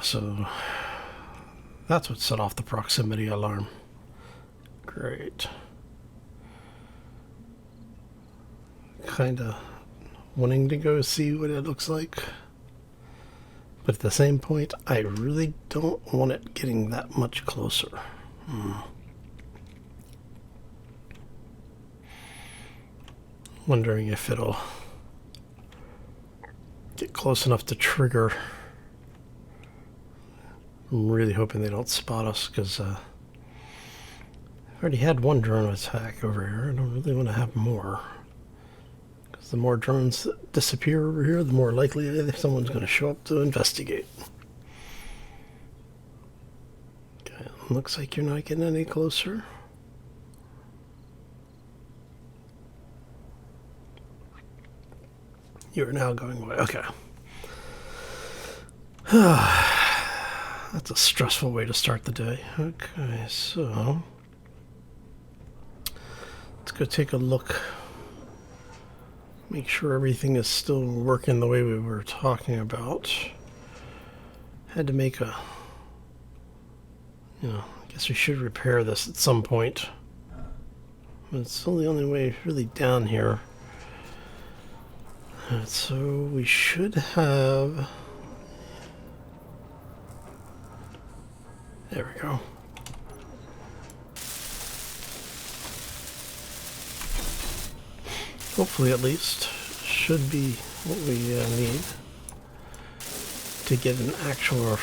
So that's what set off the proximity alarm. Great. Kinda wanting to go see what it looks like. But at the same point, I really don't want it getting that much closer. Wondering if it'll get close enough to trigger. I'm really hoping they don't spot us, because I've already had one drone attack over here. I don't really want to have more. Because the more drones that disappear over here, the more likely someone's going to show up to investigate. Okay, looks like you're not getting any closer. You're now going away. Okay. That's a stressful way to start the day. Okay, so let's go take a look. Make sure everything is still working the way we were talking about. Had to make a, I guess we should repair this at some point. But it's still the only way really down here. Alright, so we should have... There we go. Hopefully, at least, should be what we need to get an actual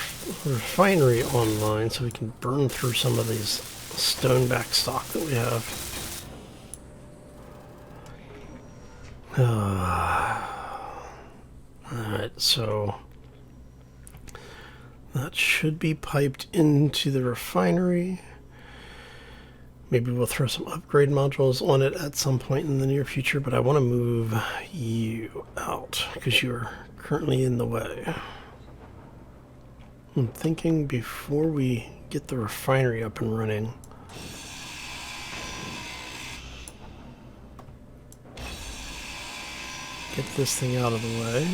refinery online, so we can burn through some of these stone backstock that we have. Alright, so that should be piped into the refinery. Maybe we'll throw some upgrade modules on it at some point in the near future, but I want to move you out because you're currently in the way. I'm thinking before we get the refinery up and running, get this thing out of the way.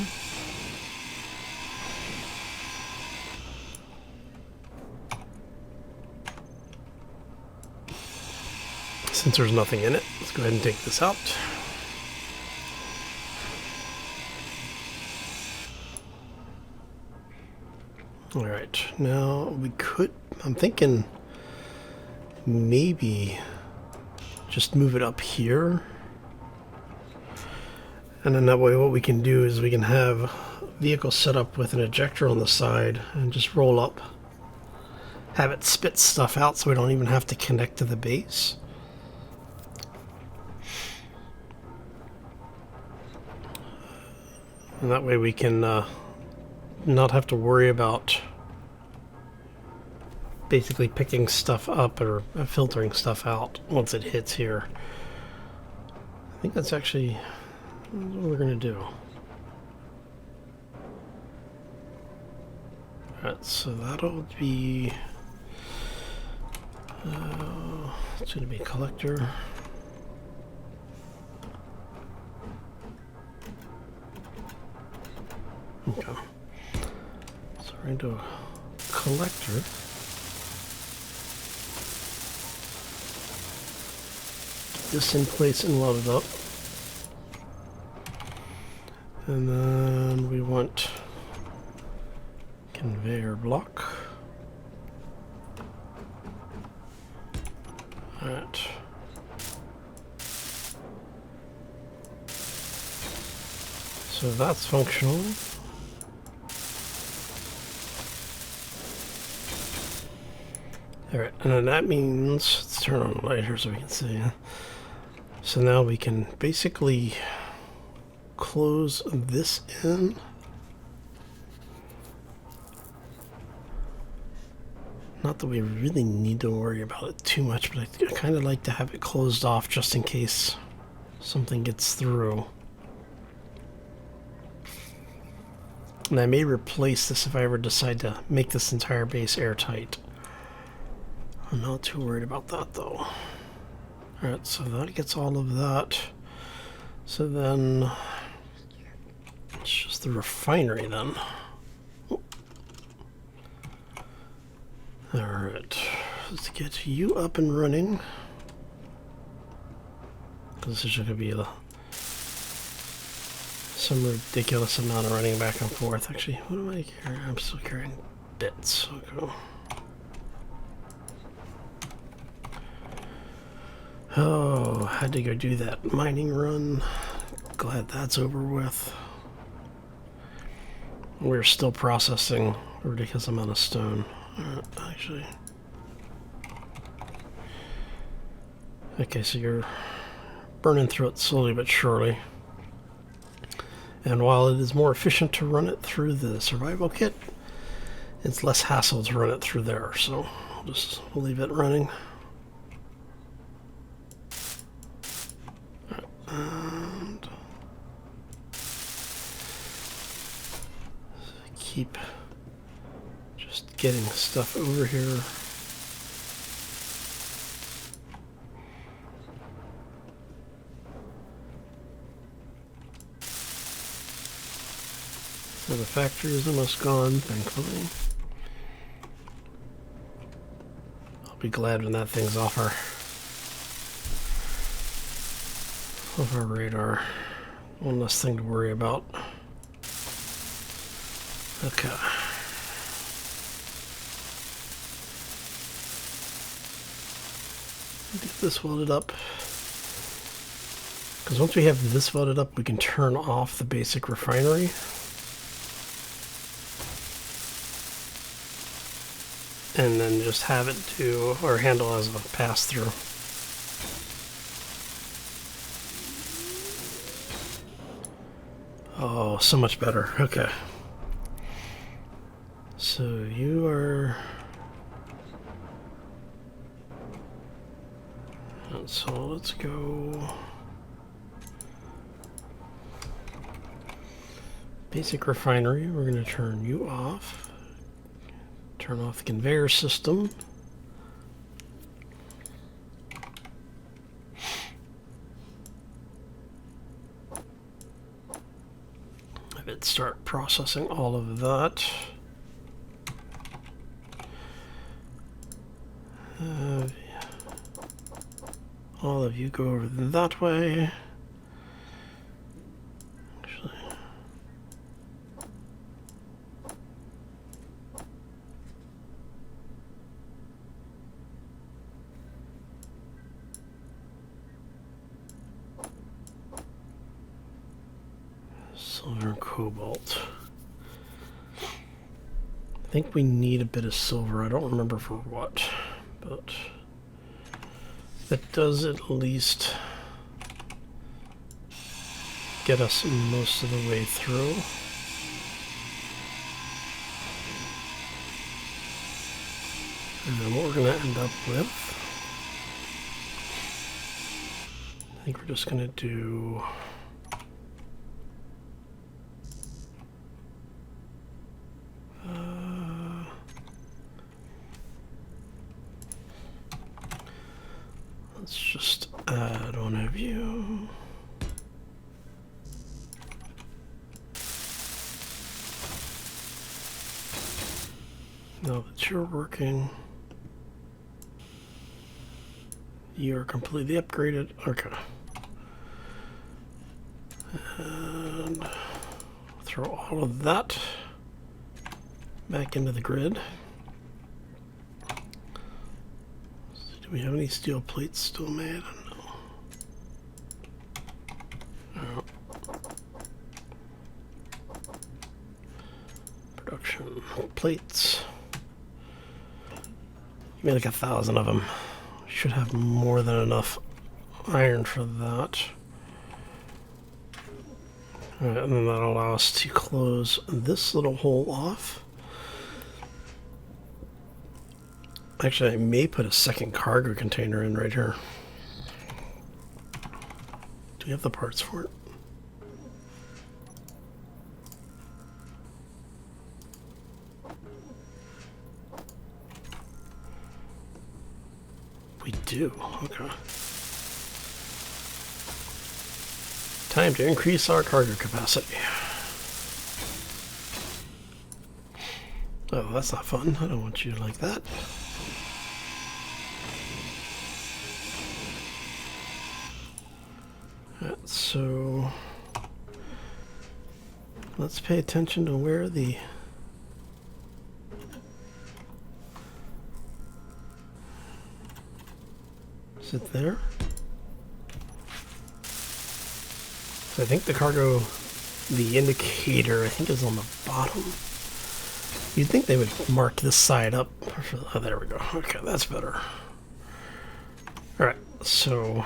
Since there's nothing in it, let's go ahead and take this out. Alright, now we could, I'm thinking maybe just move it up here. And then that way what we can do is we can have vehicles set up with an ejector on the side and just roll up. Have it spit stuff out so we don't even have to connect to the base. And that way we can not have to worry about basically picking stuff up or filtering stuff out once it hits here. I think that's actually what we're going to do. Alright, so that'll be... it's going to be collector. Okay. So we're into a collector. Get this in place and loaded up. And then we want conveyor block. Alright. So that's functional. Alright, and then that means, let's turn on the light here so we can see. So now we can basically close this in. Not that we really need to worry about it too much, but I kind of like to have it closed off just in case something gets through. And I may replace this if I ever decide to make this entire base airtight. I'm not too worried about that though. Alright, so that gets all of that. So then it's just the refinery then. Oh. Alright, let's get you up and running. This is going to be some ridiculous amount of running back and forth. Actually, what am I carrying? I'm still carrying bits. Okay. Oh, had to go do that mining run. Glad that's over with. We're still processing a ridiculous amount of stone. Actually. Okay, so you're burning through it slowly but surely. And while it is more efficient to run it through the survival kit, it's less hassle to run it through there. So we'll leave it running. And keep just getting stuff over here. So the factory is almost gone, thankfully. I'll be glad when that thing's off our radar. One less thing to worry about. Okay. Get this welded up. Because once we have this welded up, we can turn off the basic refinery. And then just have it do, or handle as a pass-through. Oh, so much better. Okay. So you are... So let's go... Basic refinery, we're going to turn you off. Turn off the conveyor system. Have it start processing all of that. All of you go over that way. Actually, silver and cobalt. I think we need a bit of silver. I don't remember for what, but that does at least get us most of the way through. And then what we're going to end up with, I think we're just going to do let's just add one of you. Now that you're working, you're completely upgraded. Okay. And throw all of that back into the grid. Do we have any steel plates still made? No. Production plates. Give me like 1,000 of them. Should have more than enough iron for that. Alright, and then that'll allow us to close this little hole off. Actually, I may put a second cargo container in right here. Do we have the parts for it? We do. Okay. Time to increase our cargo capacity. Oh, that's not fun. I don't want you like that. so let's pay attention to where the is it there? So I think the cargo, the indicator, I think is on the bottom. You'd think they would mark this side up. Oh, there we go. Okay, that's better. All right, so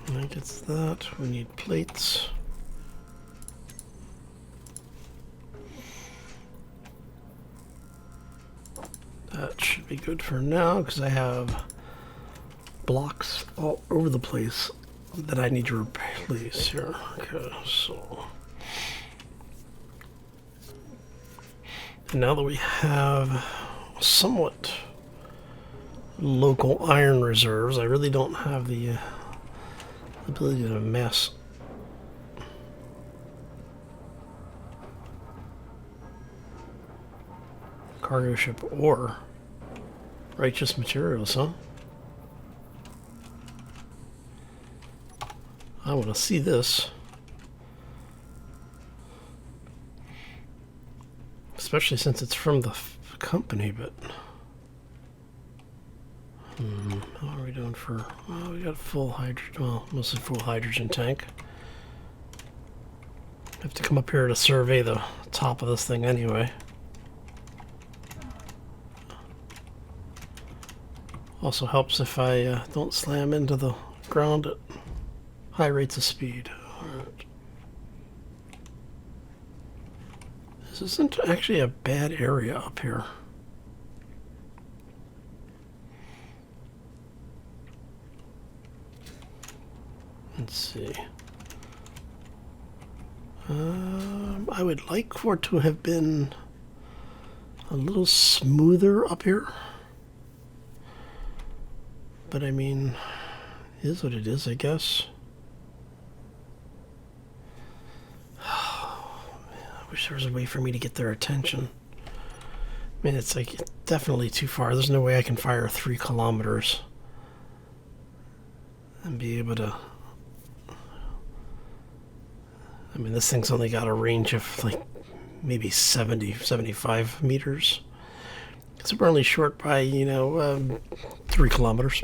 I think it's that. We need plates. That should be good for now because I have blocks all over the place that I need to replace here. Okay, so and now that we have somewhat local iron reserves, I really don't have the ability to amass cargo ship or righteous materials, huh? I want to see this. Especially since it's from the company, but how are we doing for, well, we got full hydrogen, well, mostly full hydrogen tank. I have to come up here to survey the top of this thing anyway. Also helps if I don't slam into the ground at high rates of speed. All right. This isn't actually a bad area up here. Let's see. I would like for it to have been a little smoother up here. But I mean, it is what it is, I guess. Oh, man, I wish there was a way for me to get their attention. I mean, it's like definitely too far. There's no way I can fire 3 kilometers and be able to. I mean, this thing's only got a range of like maybe 70, 75 meters. So we're only short by, 3 kilometers.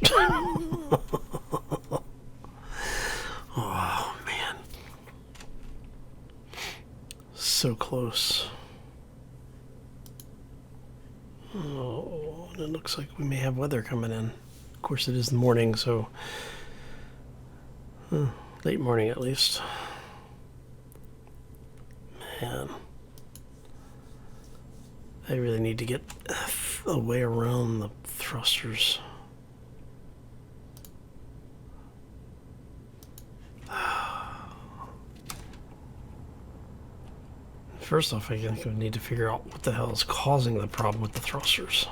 Oh, man. So close. Oh, and it looks like we may have weather coming in. Of course, it is the morning, so late morning at least. Man. I really need to get a way around the thrusters. First off, I think I need to figure out what the hell is causing the problem with the thrusters.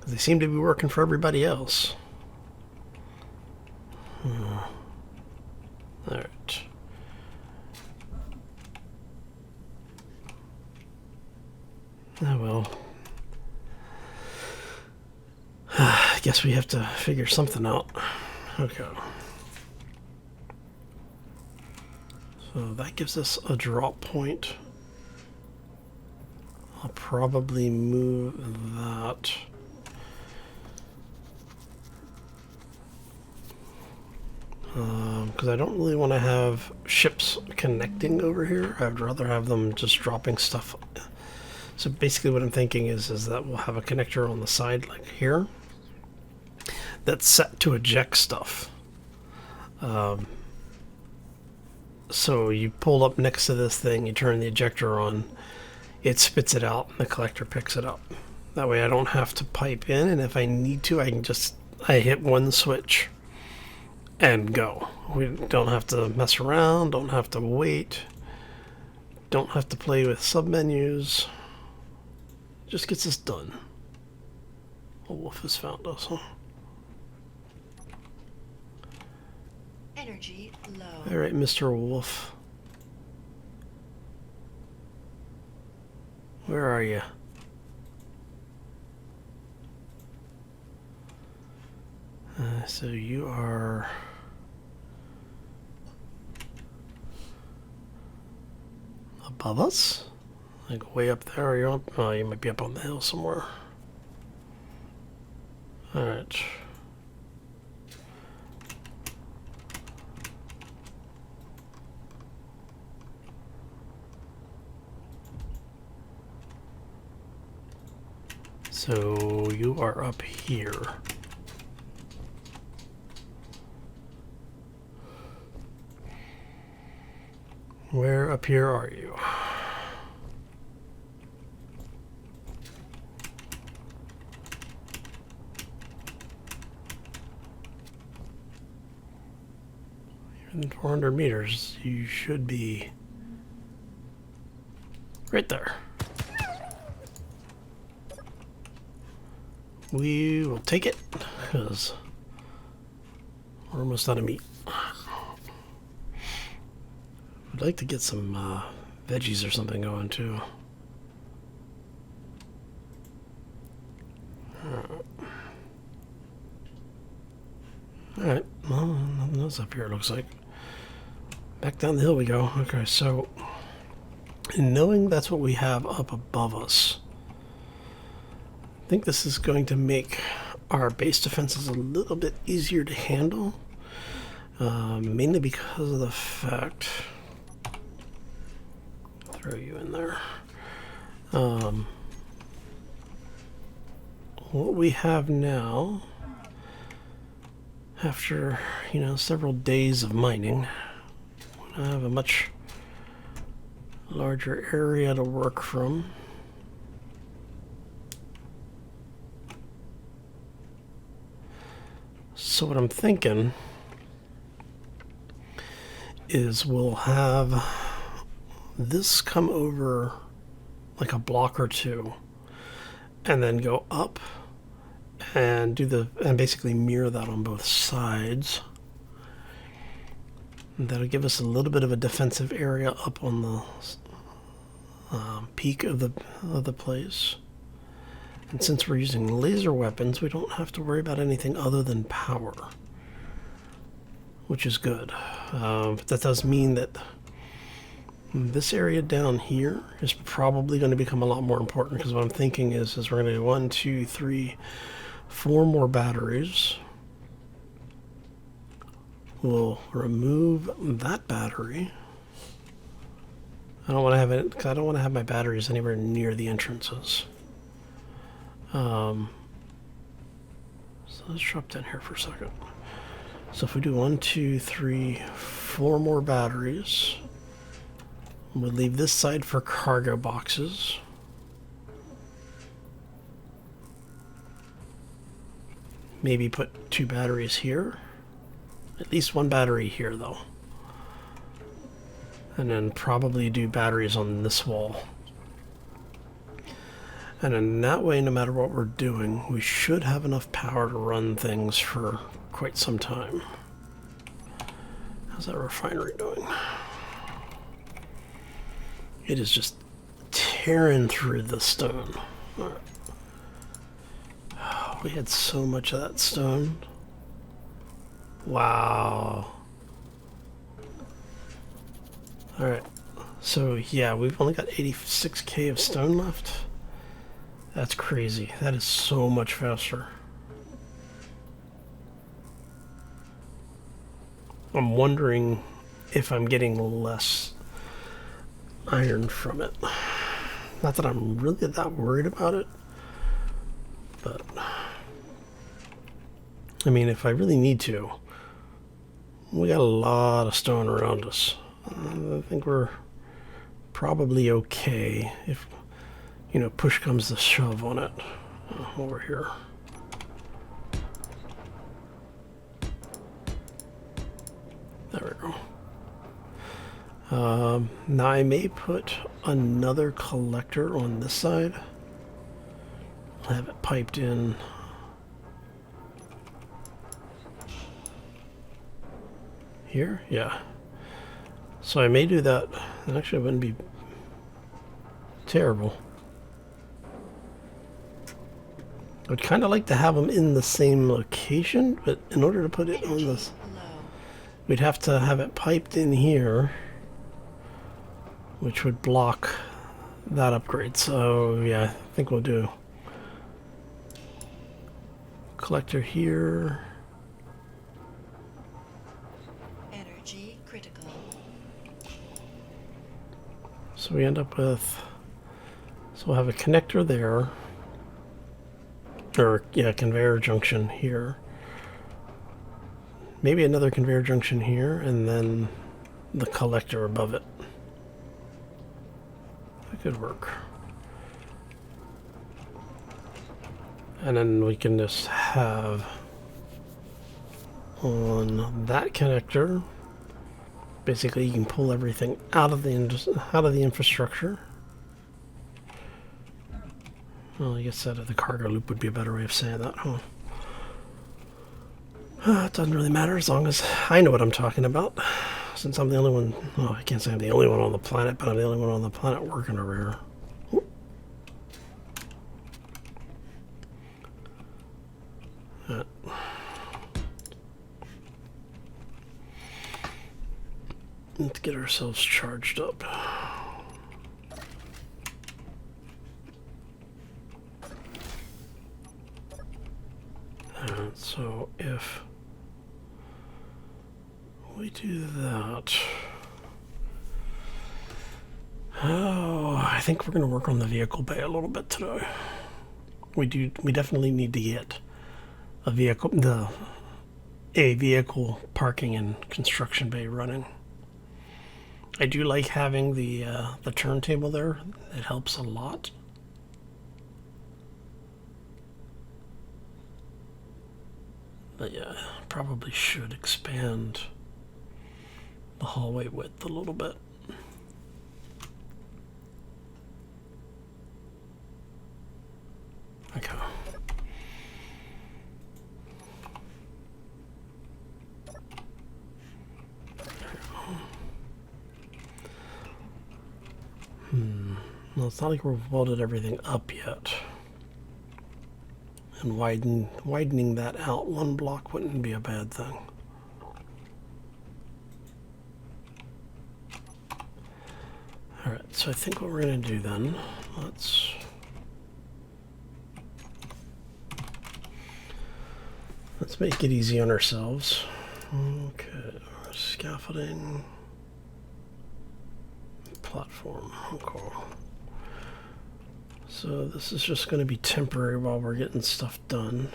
They seem to be working for everybody else. Alright. Oh well. I guess we have to figure something out. Okay. So that gives us a drop point. I'll probably move that. Because I don't really want to have ships connecting over here. I'd rather have them just dropping stuff. So basically what I'm thinking is that we'll have a connector on the side like here that's set to eject stuff. So you pull up next to this thing, you turn the ejector on, it spits it out, and the collector picks it up. That way I don't have to pipe in, and if I need to, I hit one switch and go. We don't have to mess around, don't have to wait, don't have to play with submenus. Just gets us done. A wolf has found us, huh? Energy low. Alright, Mr. Wolf. Where are you? So you are above us? Like way up there? Or you're up? Oh, you might be up on the hill somewhere. Alright. So you are up here. Where up here are you? You're in 400 meters. You should be right there. We will take it because we're almost out of meat. I'd like to get some veggies or something going too. Alright, well, nothing else up here it looks like. Back down the hill we go. Okay, so knowing that's what we have up above us, I think this is going to make our base defenses a little bit easier to handle. Mainly because of the fact... Throw you in there. What we have now, after, several days of mining, I have a much larger area to work from. So what I'm thinking is we'll have this come over like a block or two and then go up and and basically mirror that on both sides. And that'll give us a little bit of a defensive area up on the peak of the place. And since we're using laser weapons, we don't have to worry about anything other than power, which is good. But that does mean that this area down here is probably going to become a lot more important, because what I'm thinking is we're going to do 1, 2, 3, 4 more batteries. We'll remove that battery. I don't want to have it because I don't want to have my batteries anywhere near the entrances. So let's drop down here for a second. So if we do 1, 2, 3, 4 more batteries, we'll leave this side for cargo boxes. Maybe put 2 batteries here. At least 1 battery here, though. And then probably do batteries on this wall. And in that way, no matter what we're doing, we should have enough power to run things for quite some time. How's that refinery doing? It is just tearing through the stone. All right. Oh, we had so much of that stone. Wow. Alright. So, yeah, we've only got 86k of stone left. That's crazy. That is so much faster. I'm wondering if I'm getting less iron from it. Not that I'm really that worried about it, but I mean, if I really need to, we got a lot of stone around us. I think we're probably okay if, push comes to shove on it. Over here. There we go. Now I may put another collector on this side. I'll have it piped in. Here? Yeah. So I may do that. It actually wouldn't be terrible. I'd kind of like to have them in the same location, but in order to put it on this, we'd have to have it piped in here, which would block that upgrade. So yeah, I think we'll do collector here. Energy critical. So we end up with, so we'll have a connector there, or yeah, conveyor junction here. Maybe another conveyor junction here, and then the collector above it. That could work. And then we can just have on that connector, basically you can pull everything out of the infrastructure. Well, I guess that the cargo loop would be a better way of saying that, huh? It doesn't really matter as long as I know what I'm talking about. Since I'm the only one, well, I can't say I'm the only one on the planet, but I'm the only one on the planet working over here. Let's get ourselves charged up. And so if we do that, oh, I think we're going to work on the vehicle bay a little bit today. We definitely need to get a vehicle parking and construction bay running. I do like having the turntable there. It helps a lot. But yeah, probably should expand the hallway width a little bit. Okay. Well, it's not like we've welded everything up yet. And widening that out one block wouldn't be a bad thing. Alright, so I think what we're going to do then, let's make it easy on ourselves. Okay, scaffolding, platform, okay. So this is just going to be temporary while we're getting stuff done.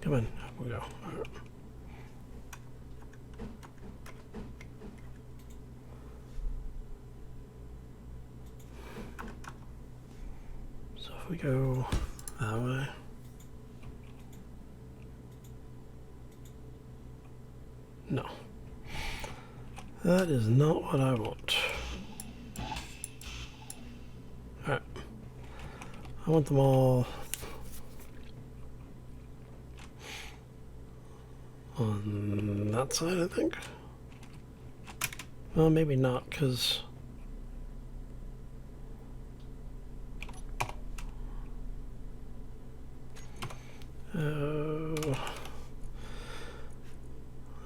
Come on, up we go. All right. So if we go that way. No. That is not what I want. Alright. I want them all on that side, I think. Well, maybe not, because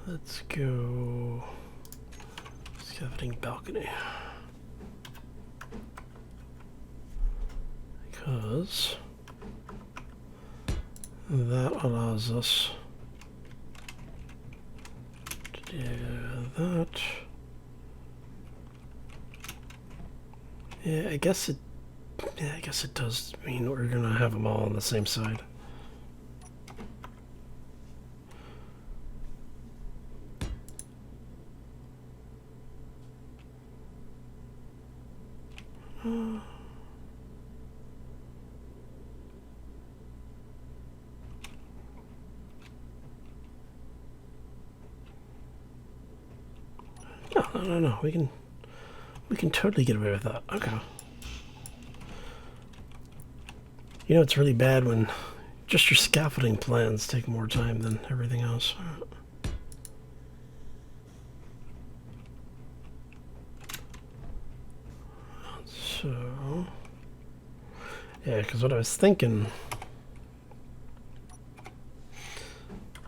let's go scaffolding balcony, because that allows us to do that. Yeah, I guess it does mean we're gonna have them all on the same side. No. We can We can totally get away with that. Okay. You know, it's really bad when just your scaffolding plans take more time than everything else. So, yeah, because what I was thinking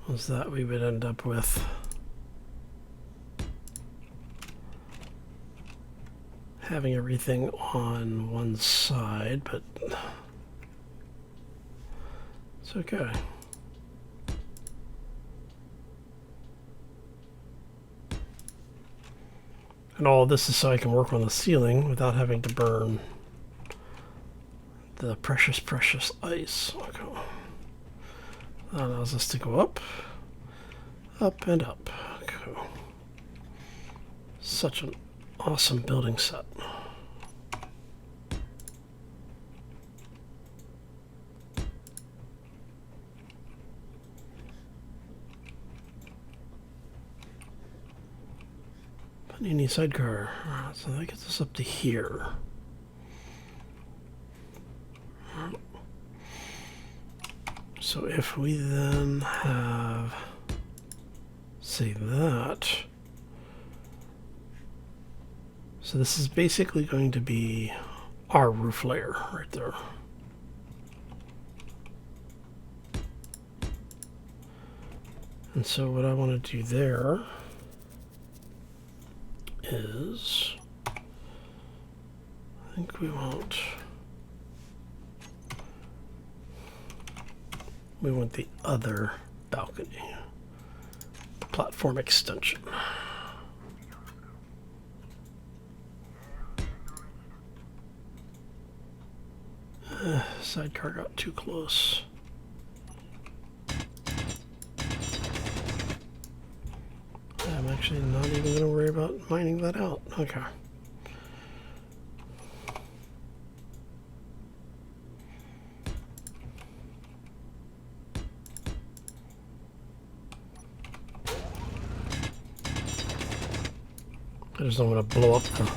was that we would end up with having everything on one side, but it's okay. And all this is so I can work on the ceiling without having to burn the precious, precious ice. Okay. That allows us to go up, up, and up. Okay. Such an awesome building set. Panini sidecar. Alright, so that gets us up to here. So if we then have, say that, so this is basically going to be our roof layer right there. And so what I want to do there is, I think we want the other balcony, platform extension. Sidecar got too close. I'm actually not even going to worry about mining that out. Okay. I just don't want to blow up the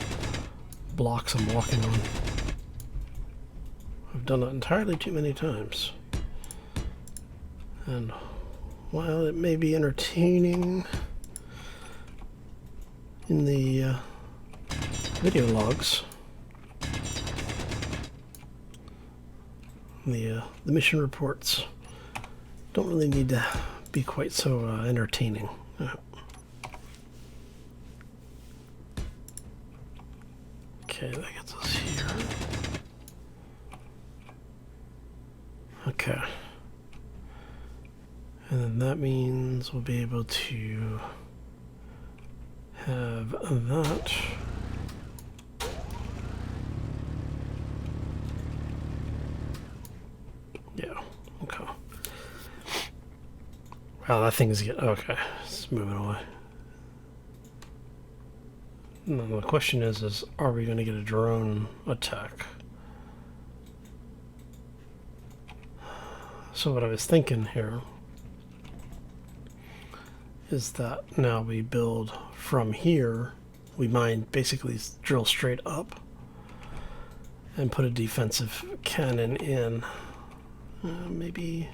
blocks I'm walking on. I've done that entirely too many times. And while it may be entertaining in the video logs, the mission reports don't really need to be quite so entertaining. Okay, that gets us here. Okay. And then that means we'll be able to have that. Yeah, okay. Wow, that thing is getting, okay, it's moving away. Now the question is are we going to get a drone attack? So what I was thinking here is that now we build from here, we mine, basically drill straight up and put a defensive cannon in. Maybe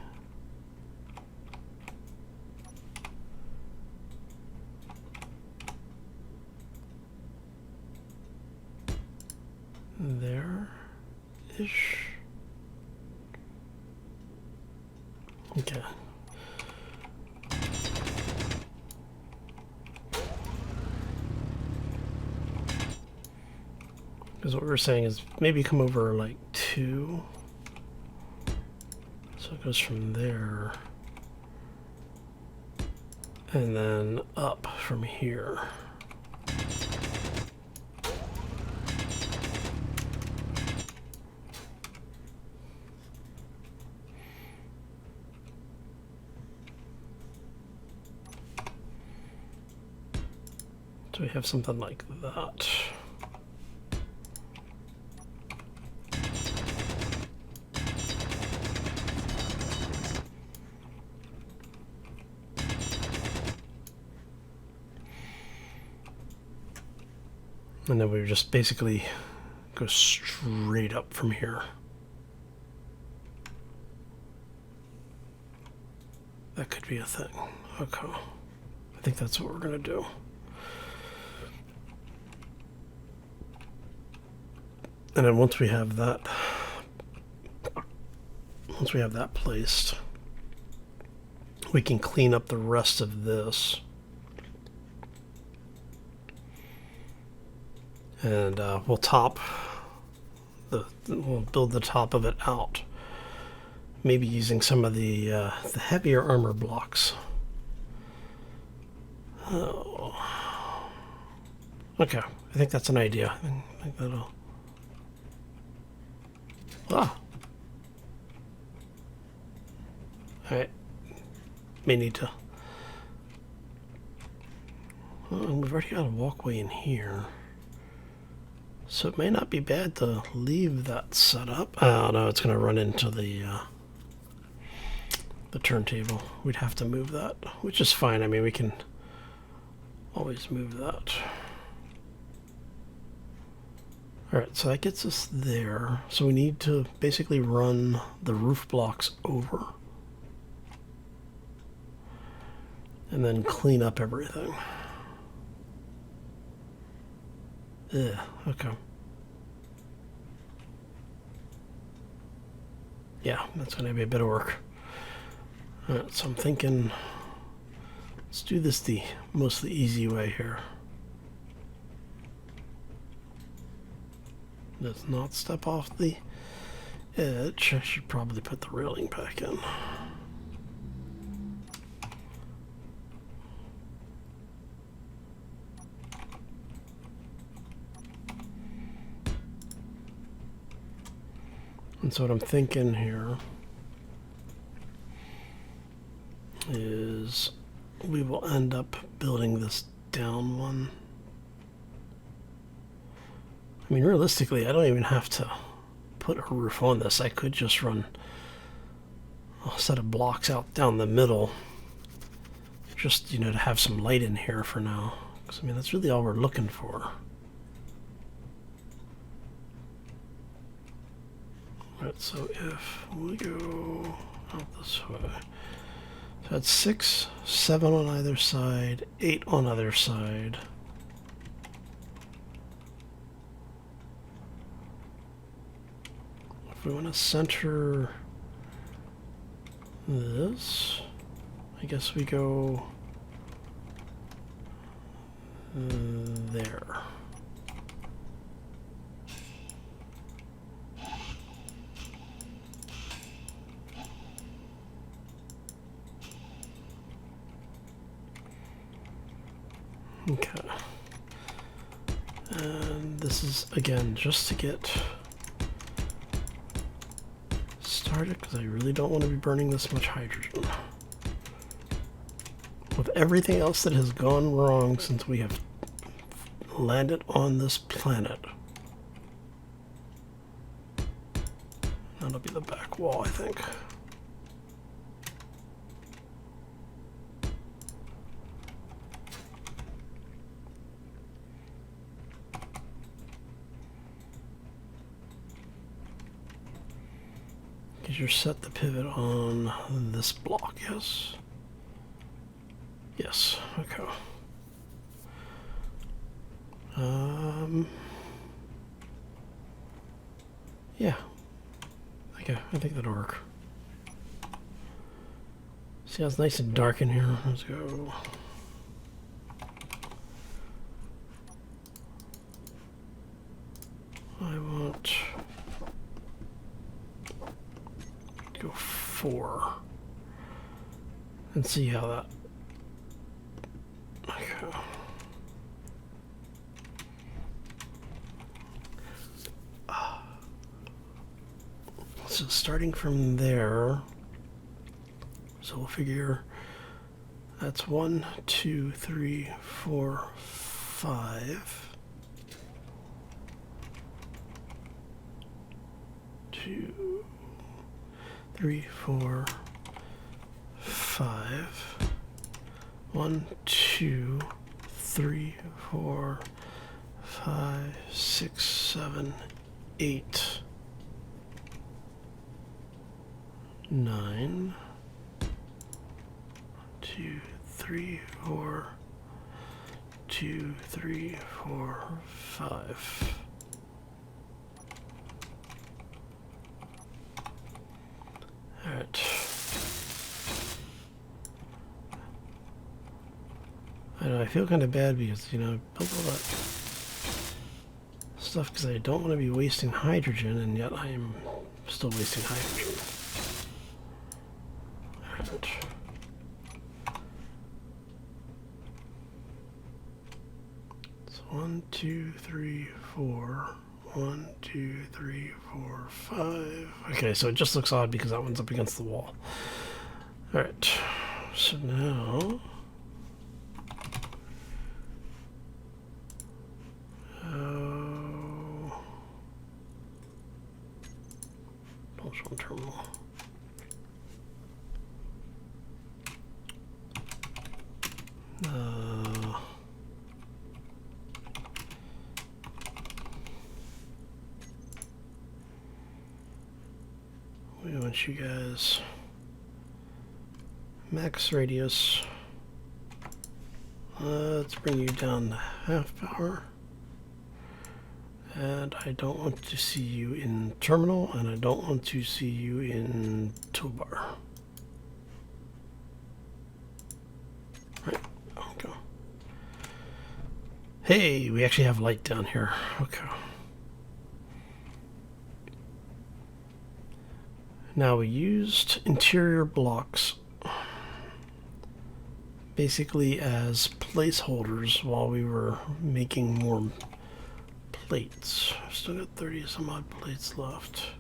there-ish. Okay. Because what we're saying is maybe come over like 2. So it goes from there. And then up from here. So we have something like that. And then we just basically go straight up from here. That could be a thing. Okay. I think that's what we're going to do. And then once we have that placed, we can clean up the rest of this. And we'll build the top of it out. Maybe using some of the heavier armor blocks. Oh. Okay, I think that's an idea. I think that'll... Ah! Alright. May need to... Well, we've already got a walkway in here. So it may not be bad to leave that set up. Oh no, it's going to run into the turntable. We'd have to move that, which is fine. I mean, we can always move that. Alright, so that gets us there. So we need to basically run the roof blocks over. And then clean up everything. Yeah, okay. Yeah, that's going to be a bit of work. Alright, so I'm thinking, let's do this the mostly easy way here. Let's not step off the edge. I should probably put the railing back in. And so what I'm thinking here is we will end up building this down one. I mean, realistically, I don't even have to put a roof on this. I could just run a set of blocks out down the middle, just, you know, to have some light in here for now. Because, I mean, that's really all we're looking for. Right, so if we go out this way, so that's 6, 7 on either side, 8 on either side. If we want to center this, I guess we go there. Okay. And this is, again, just to get started, because I really don't want to be burning this much hydrogen. With everything else that has gone wrong since we have landed on this planet. That'll be the back wall, I think. You're set the pivot on this block, yes? Yes, okay. Yeah. Okay, I think that'll work. See how it's nice and dark in here? Let's go. I want... go 4 and see how that. Okay. So starting from there, so we'll figure that's 1, 2, 3, 4, 5. 2, 3, 4, 5. 1, 2, 3, 4, 5, 6, 7, 8, 9, 2, 3, 4, 2, 3, 4, 5. All right. I know, I feel kind of bad because, you know, I built all that stuff because I don't want to be wasting hydrogen, and yet I am still wasting hydrogen. Alright. So 1, 2, 3, 4. 1, 2, 3, 4, 5. Okay, so it just looks odd because that one's up against the wall. Alright. So now... One terminal. We want you guys max radius. Let's bring you down to half power. And I don't want to see you in terminal, and I don't want to see you in toolbar. Right, okay. Hey, we actually have light down here. Okay. Now we used interior blocks basically as placeholders while we were making more plates. I've still got 30 some odd plates left.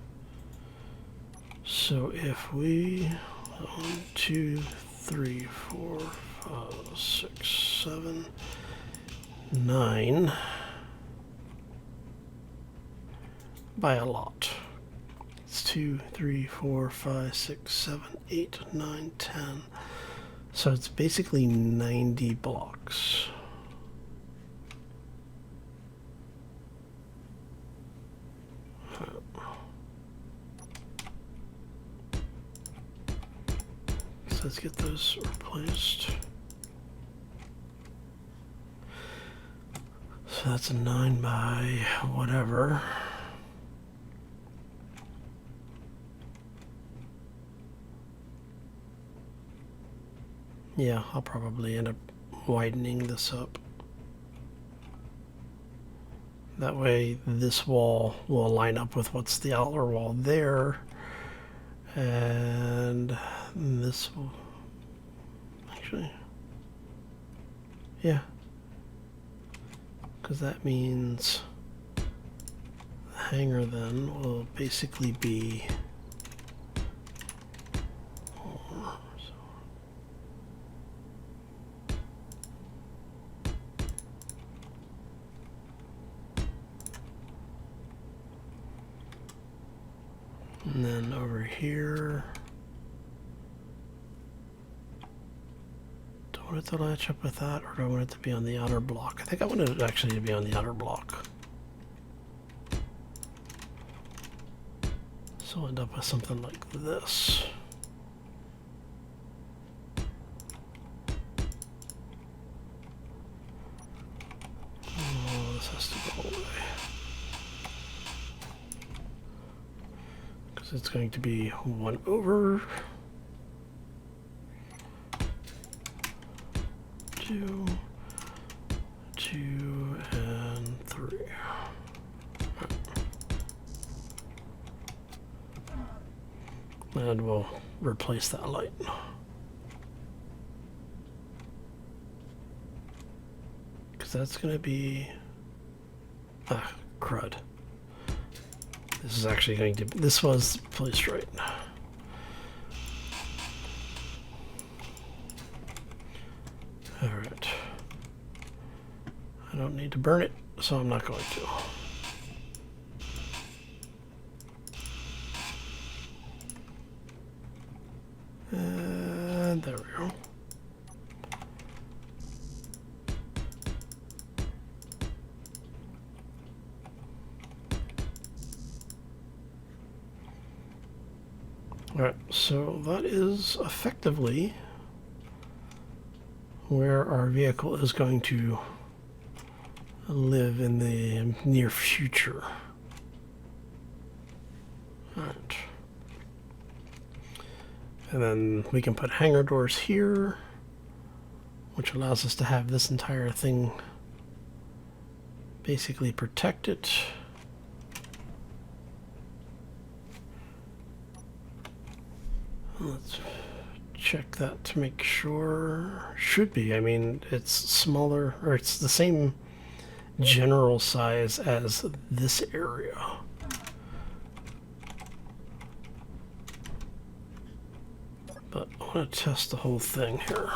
So if we 1, 2, 3, 4, 5, 6, 7, 9 by a lot. It's 2, 3, 4, 5, 6, 7, 8, 9, 10. So it's basically 90 blocks. So let's get those replaced. So that's a 9 by whatever. Yeah, I'll probably end up widening this up. That way this wall will line up with what's the outer wall there. And this will actually, yeah, because that means the hangar then will basically be and then over here, do I want it to latch up with that, or do I want it to be on the outer block? I think I want it actually to be on the outer block. So I'll end up with something like this. Oh, this has to go away. It's going to be 1 over 2, 2, and 3. And we'll replace that light. Because that's going to be... ah, crud. This is actually going to... this was placed right. Alright. I don't need to burn it, so I'm not going to. And there we go. Alright, so that is effectively where our vehicle is going to live in the near future. Alright. And then we can put hangar doors here, which allows us to have this entire thing basically protected. Let's check that to make sure. Should be. I mean, it's smaller, or it's the same general size as this area. But I want to test the whole thing here.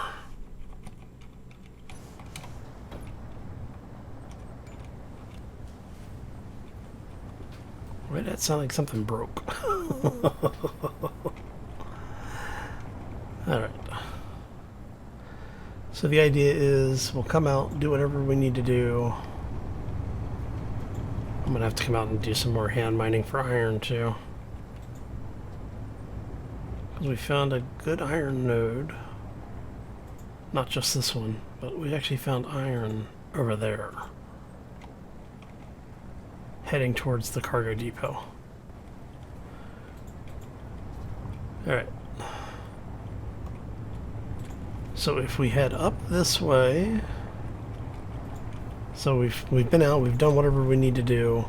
Why did that sound like something broke? Alright. So the idea is we'll come out, do whatever we need to do. I'm going to have to come out and do some more hand mining for iron too. Because we found a good iron node. Not just this one, but we actually found iron over there. Heading towards the cargo depot. Alright. So if we head up this way, so we've been out, we've done whatever we need to do,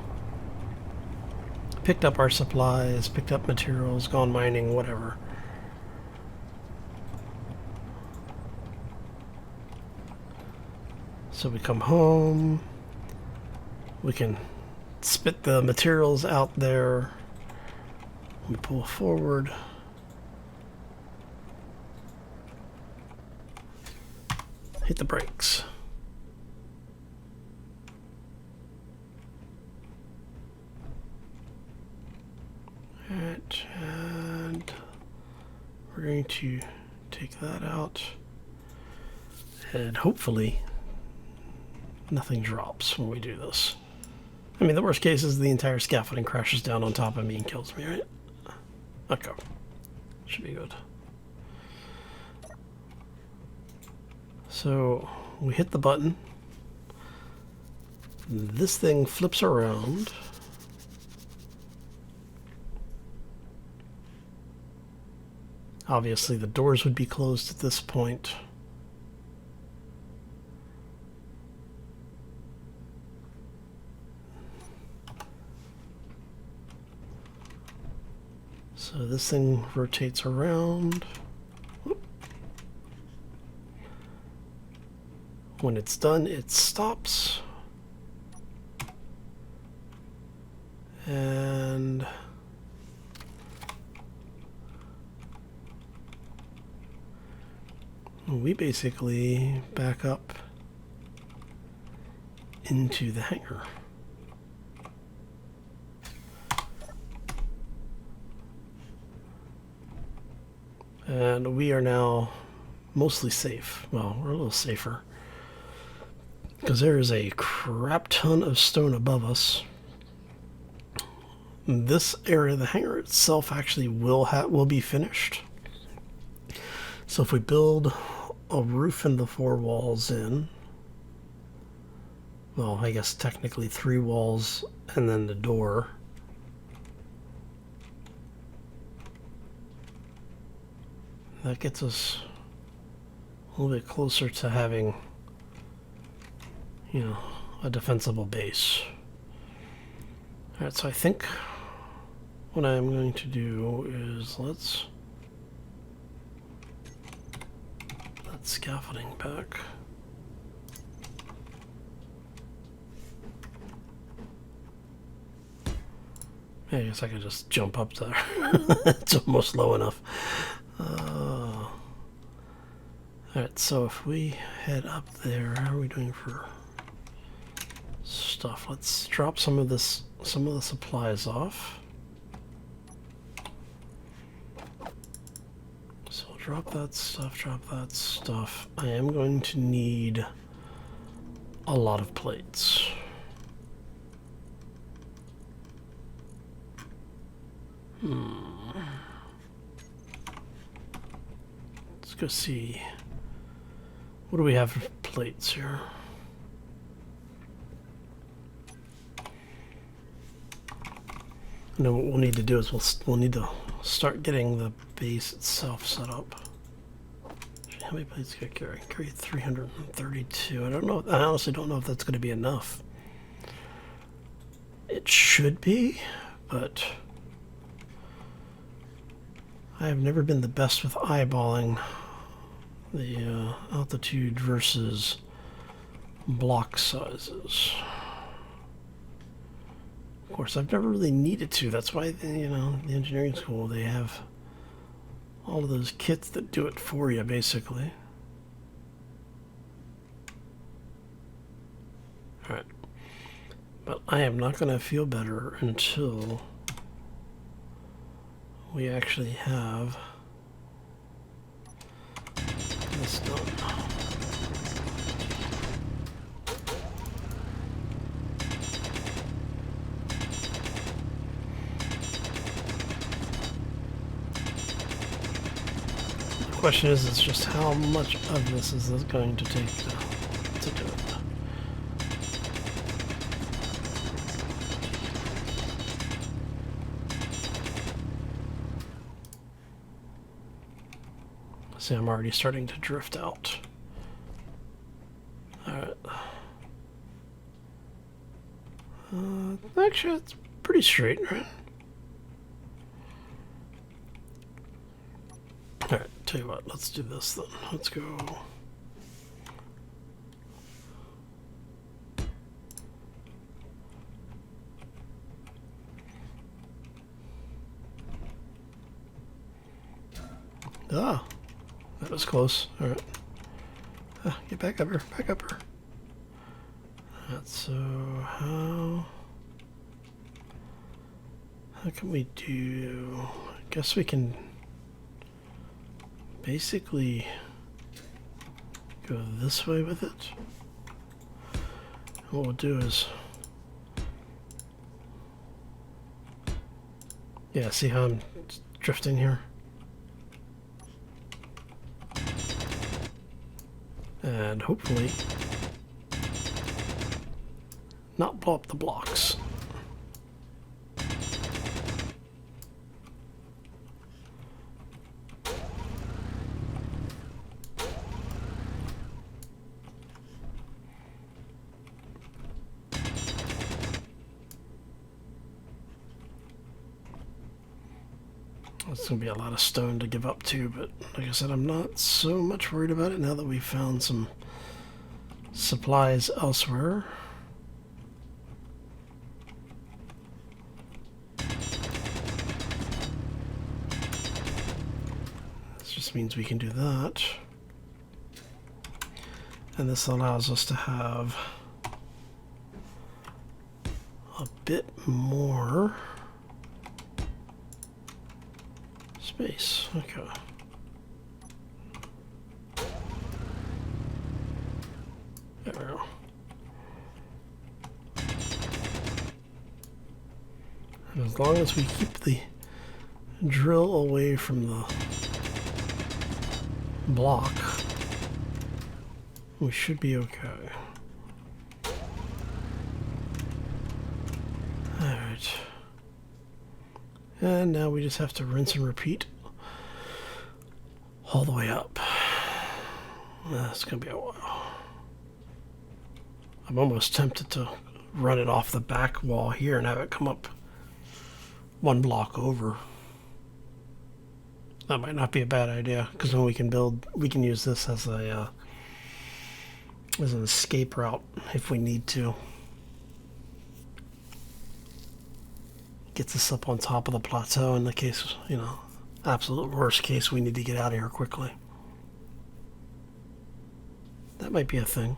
picked up our supplies, picked up materials, gone mining, whatever. So we come home, we can spit the materials out there, we pull forward. Hit the brakes. Alright, and we're going to take that out, and hopefully nothing drops when we do this. I mean, the worst case is the entire scaffolding crashes down on top of me and kills me, right? Okay. Should be good. So we hit the button. This thing flips around. Obviously, the doors would be closed at this point. So this thing rotates around. Whoop. When it's done, it stops. And we basically back up into the hangar. And we are now mostly safe. Well, we're a little safer, because there is a crap ton of stone above us. This area of the hangar itself actually will be finished. So if we build a roof and the 4 walls in, well, I guess technically 3 walls and then the door. That gets us a little bit closer to having, you know, a defensible base. Alright, so I think what I'm going to do is let's scaffolding back. I guess I could just jump up there. It's almost low enough. Alright, so if we head up there, how are we doing for stuff? Let's drop some of the supplies off. So drop that stuff, drop that stuff. I am going to need a lot of plates. Let's go see. What do we have for plates here? And then what we'll need to do is we'll need to start getting the base itself set up. How many plates can I carry? Carry 332. I don't know. I honestly don't know if that's going to be enough. It should be, but I have never been the best with eyeballing the altitude versus block sizes. Of course, I've never really needed to. That's why, you know, the engineering school, they have all of those kits that do it for you, basically. Alright. But I am not going to feel better until we actually have this done. The question is, it's just how much of this is this going to take to do it. See, I'm already starting to drift out. Alright. Actually, it's pretty straight, right? Alright, tell you what, let's do this then. Let's go. Ah, that was close. Alright. Get back up here, back up here. Alright, so how can we do? I guess we can basically go this way with it. What we'll do is, yeah, see how I'm drifting here? And hopefully not blow up the blocks. It's going to be a lot of stone to give up to, but like I said, I'm not so much worried about it now that we've found some supplies elsewhere. This just means we can do that. And this allows us to have a bit more space. Okay. There we go. And as long as we keep the drill away from the block, we should be okay. Alright. And now we just have to rinse and repeat all the way up. That's going to be a while. I'm almost tempted to run it off the back wall here and have it come up one block over. That might not be a bad idea, because then we can use this as a as an escape route if we need to. Gets us up on top of the plateau in the case, you know, absolute worst case, we need to get out of here quickly. That might be a thing.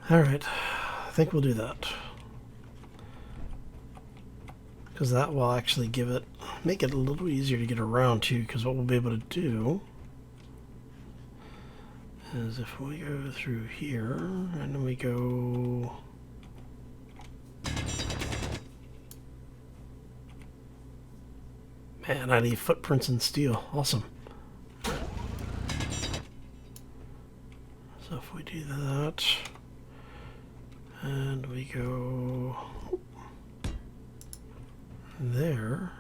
Alright, I think we'll do that. Because that will actually make it a little easier to get around too, because what we'll be able to do is if we go through here, and then we go Man, I leave footprints in steel. Awesome. So if we do that, and we go there,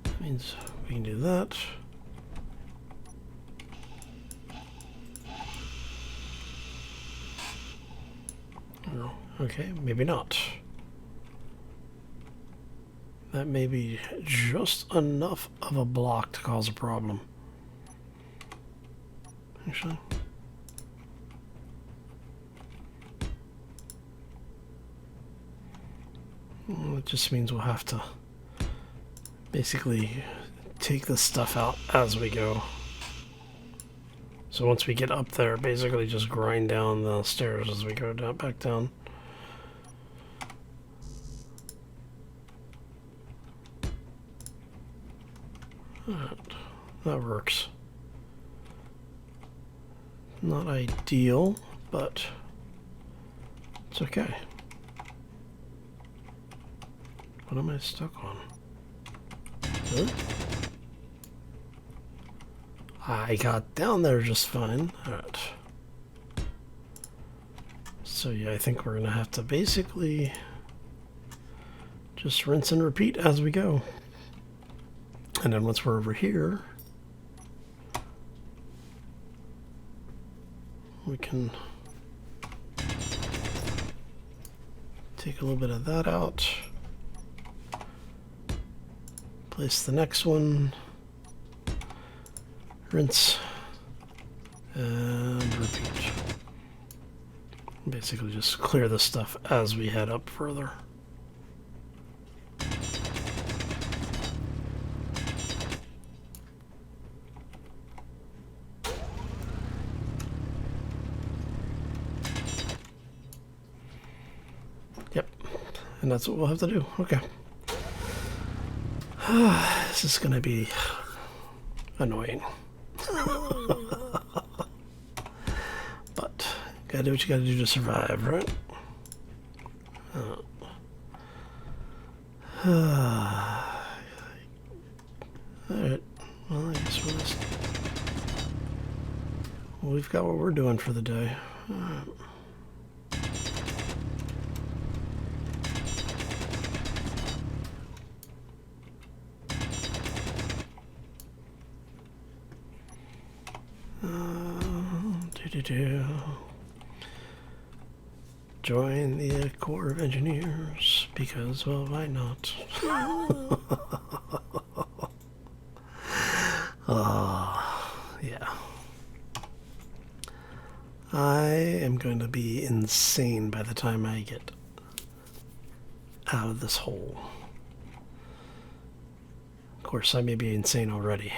that means we can do that. Oh, okay, maybe not. That may be just enough of a block to cause a problem. Actually. Well, it just means we'll have to basically take this stuff out as we go. So once we get up there, basically just grind down the stairs as we go down, back down. That works. Not ideal, but it's okay. What am I stuck on? Huh? I got down there just fine. Alright. So yeah, I think we're gonna have to basically just rinse and repeat as we go. And then once we're over here, we can take a little bit of that out, place the next one, rinse, and repeat. Basically just clear the stuff as we head up further. And that's what we'll have to do. Okay. This is going to be annoying. But, gotta do what you gotta do to survive, right? Alright. Well, I guess we'll just... Well, we've got what we're doing for the day. Alright. Join the Corps of Engineers because, well, why not? Yeah. I am going to be insane by the time I get out of this hole. Of course, I may be insane already.